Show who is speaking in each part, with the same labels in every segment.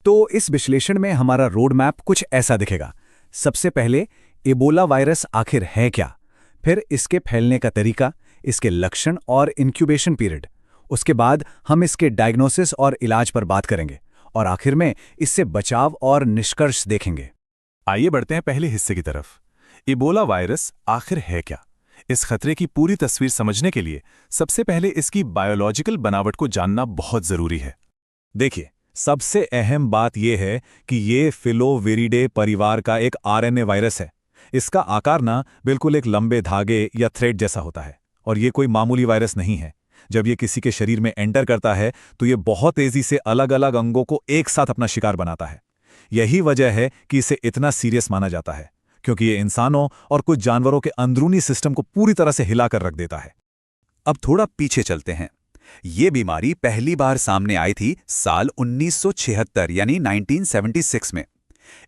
Speaker 1: तो इस विश्लेषण में हमारा रोड मैप कुछ ऐसा दिखेगा। सबसे पहले इबोला वायरस आखिर है क्या, फिर इसके फैलने का तरीका, इसके लक्षण और इंक्यूबेशन पीरियड। उसके बाद हम इसके डायग्नोसिस और इलाज पर बात करेंगे और आखिर में इससे बचाव और निष्कर्ष देखेंगे।
Speaker 2: आइए बढ़ते हैं पहले हिस्से की तरफ। इबोला वायरस आखिर है क्या? इस खतरे की पूरी तस्वीर समझने के लिए सबसे पहले इसकी बायोलॉजिकल बनावट को जानना बहुत जरूरी है।
Speaker 3: देखिए, सबसे अहम बात यह है कि ये फिलोविरिडे परिवार का एक आरएनए वायरस है। इसका आकार ना बिल्कुल एक लंबे धागे या थ्रेड जैसा होता है, और ये कोई मामूली वायरस नहीं है। जब ये किसी के शरीर में एंटर करता है तो ये बहुत तेजी से अलग अलग अंगों को एक साथ अपना शिकार बनाता है। यही वजह है कि इसे इतना सीरियस माना जाता है, क्योंकि ये इंसानों और कुछ जानवरों के अंदरूनी सिस्टम को पूरी तरह से हिलाकर रख देता है।
Speaker 4: अब थोड़ा पीछे चलते हैं। ये बीमारी पहली बार सामने आई थी साल 1976 यानी 1976 में।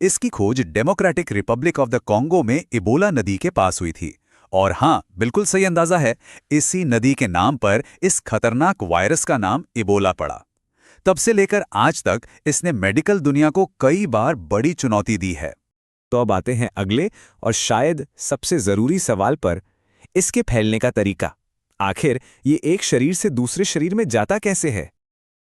Speaker 4: इसकी खोज democratic Republic of the Congo में इबोला नदी के पास हुई थी। और हाँ, बिल्कुल सही अंदाजा है, इसी नदी के नाम पर इस खतरनाक वायरस का नाम इबोला पड़ा। तब से लेकर आज तक इसने मेडिकल दुनिया को कई बार बड़ी चुनौती दी है।
Speaker 3: तो अब आते हैं अगले और शायद सबसे जरूरी सवाल पर, इसके फैलने का तरीका। आखिर ये एक शरीर से दूसरे शरीर में जाता कैसे है?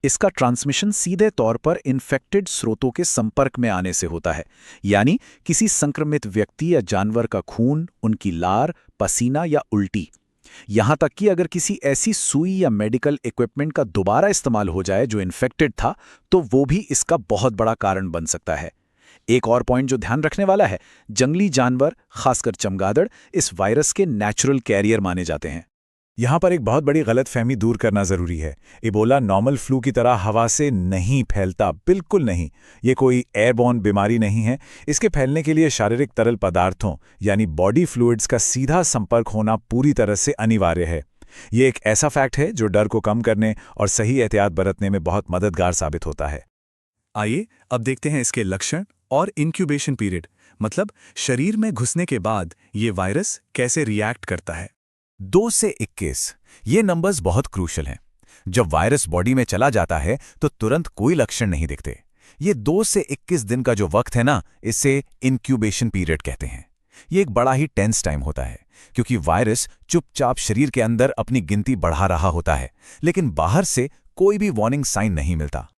Speaker 1: इसका ट्रांसमिशन सीधे तौर पर इन्फेक्टेड स्रोतों के संपर्क में आने से होता है, यानी किसी संक्रमित व्यक्ति या जानवर का खून, उनकी लार, पसीना या उल्टी। यहां तक कि अगर किसी ऐसी सुई या मेडिकल इक्विपमेंट का दोबारा इस्तेमाल हो जाए जो इन्फेक्टेड था, तो वो भी इसका बहुत बड़ा कारण बन सकता है। एक और पॉइंट जो ध्यान रखने वाला है, जंगली जानवर, खासकर चमगादड़, इस वायरस के नेचुरल कैरियर माने जाते हैं।
Speaker 3: यहाँ पर एक बहुत बड़ी गलतफहमी दूर करना जरूरी है। इबोला नॉर्मल फ्लू की तरह हवा से नहीं फैलता, बिल्कुल नहीं। ये कोई एयरबॉर्न बीमारी नहीं है। इसके फैलने के लिए शारीरिक तरल पदार्थों यानी बॉडी फ्लूइड्स का सीधा संपर्क होना पूरी तरह से अनिवार्य है। ये एक ऐसा फैक्ट है जो डर को कम करने और सही एहतियात बरतने में बहुत मददगार साबित होता है।
Speaker 2: आइए अब देखते हैं इसके लक्षण और इंक्यूबेशन पीरियड, मतलब शरीर में घुसने के बाद ये वायरस कैसे रिएक्ट करता है।
Speaker 4: 2 से 21 ये नंबर्स बहुत क्रूशल हैं। जब वायरस बॉडी में चला जाता है तो तुरंत कोई लक्षण नहीं दिखते। ये 2 से 21 दिन का जो वक्त है ना, इसे इंक्यूबेशन पीरियड कहते हैं। ये एक बड़ा ही टेंस टाइम होता है, क्योंकि वायरस चुपचाप शरीर के अंदर अपनी गिनती बढ़ा रहा होता है, लेकिन बाहर से कोई भी वार्निंग साइन नहीं मिलता।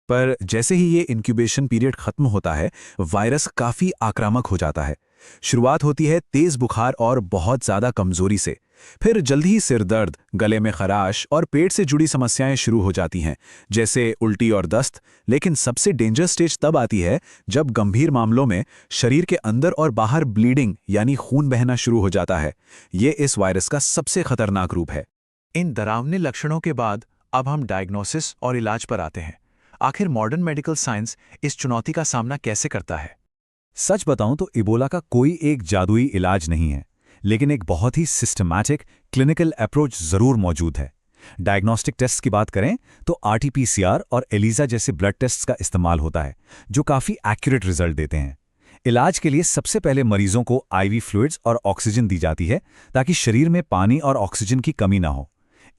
Speaker 2: पर जैसे ही ये इंक्यूबेशन पीरियड खत्म होता है, वायरस काफी आक्रामक हो जाता है। शुरुआत होती है तेज बुखार और बहुत ज्यादा कमजोरी से। फिर जल्दी ही सिर दर्द, गले में खराश और पेट से जुड़ी समस्याएं शुरू हो जाती हैं, जैसे उल्टी और दस्त। लेकिन सबसे डेंजर स्टेज तब आती है जब गंभीर मामलों में शरीर के अंदर और बाहर ब्लीडिंग यानी खून बहना शुरू हो जाता है। ये इस वायरस का सबसे खतरनाक रूप है। इन डरावने लक्षणों के बाद अब हम डायग्नोसिस और इलाज पर आते हैं। आखिर मॉडर्न मेडिकल साइंस इस चुनौती का सामना कैसे करता है?
Speaker 3: सच बताऊं तो इबोला का कोई एक जादुई इलाज नहीं है, लेकिन एक बहुत ही सिस्टमैटिक क्लिनिकल अप्रोच जरूर मौजूद है। डायग्नोस्टिक टेस्ट की बात करें तो आरटी-पीसीआर और एलिसा जैसे ब्लड टेस्ट्स का इस्तेमाल होता है, जो काफ़ी एक्यूरेट रिजल्ट देते हैं। इलाज के लिए सबसे पहले मरीजों को आईवी फ्लूइड्स और ऑक्सीजन दी जाती है, ताकि शरीर में पानी और ऑक्सीजन की कमी ना हो।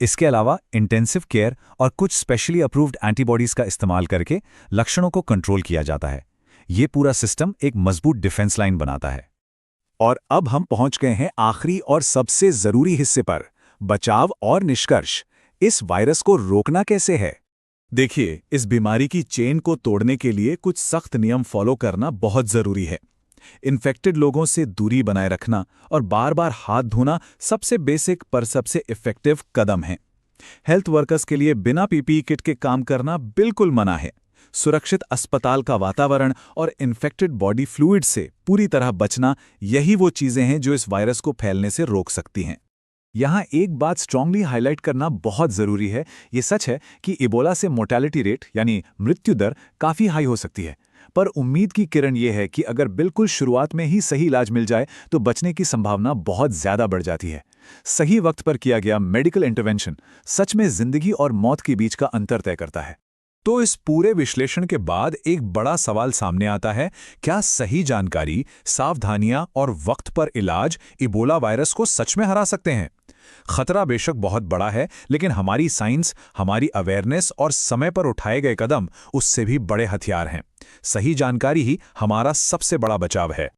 Speaker 3: इसके अलावा इंटेंसिव केयर और कुछ स्पेशली अप्रूव्ड एंटीबॉडीज का इस्तेमाल करके लक्षणों को कंट्रोल किया जाता है। ये पूरा सिस्टम एक मजबूत डिफेंस लाइन बनाता है।
Speaker 2: और अब हम पहुंच गए हैं आखिरी और सबसे जरूरी हिस्से पर, बचाव और निष्कर्ष। इस वायरस को रोकना कैसे है? देखिए, इस बीमारी की चेन को तोड़ने के लिए कुछ सख्त नियम फॉलो करना बहुत जरूरी है। इन्फेक्टेड लोगों से दूरी बनाए रखना और बार बार हाथ धोना सबसे बेसिक पर सबसे इफेक्टिव कदम है। हेल्थ वर्कर्स के लिए बिना पीपीई किट के काम करना बिल्कुल मना है। सुरक्षित अस्पताल का वातावरण और इन्फेक्टेड बॉडी फ्लूइड से पूरी तरह बचना, यही वो चीजें हैं जो इस वायरस को फैलने से रोक सकती हैं। यहाँ एक बात स्ट्रांगली हाईलाइट करना बहुत जरूरी है। ये सच है कि इबोला से मोर्टेलिटी रेट यानी मृत्यु दर काफी हाई हो सकती है, पर उम्मीद की किरण ये है कि अगर बिल्कुल शुरुआत में ही सही इलाज मिल जाए तो बचने की संभावना बहुत ज्यादा बढ़ जाती है। सही वक्त पर किया गया मेडिकल इंटरवेंशन सच में जिंदगी और मौत के बीच का अंतर तय करता है। तो इस पूरे विश्लेषण के बाद एक बड़ा सवाल सामने आता है, क्या सही जानकारी, सावधानियां और वक्त पर इलाज इबोला वायरस को सच में हरा सकते हैं? खतरा बेशक बहुत बड़ा है, लेकिन हमारी साइंस, हमारी अवेयरनेस और समय पर उठाए गए कदम उससे भी बड़े हथियार हैं। सही जानकारी ही हमारा सबसे बड़ा बचाव है।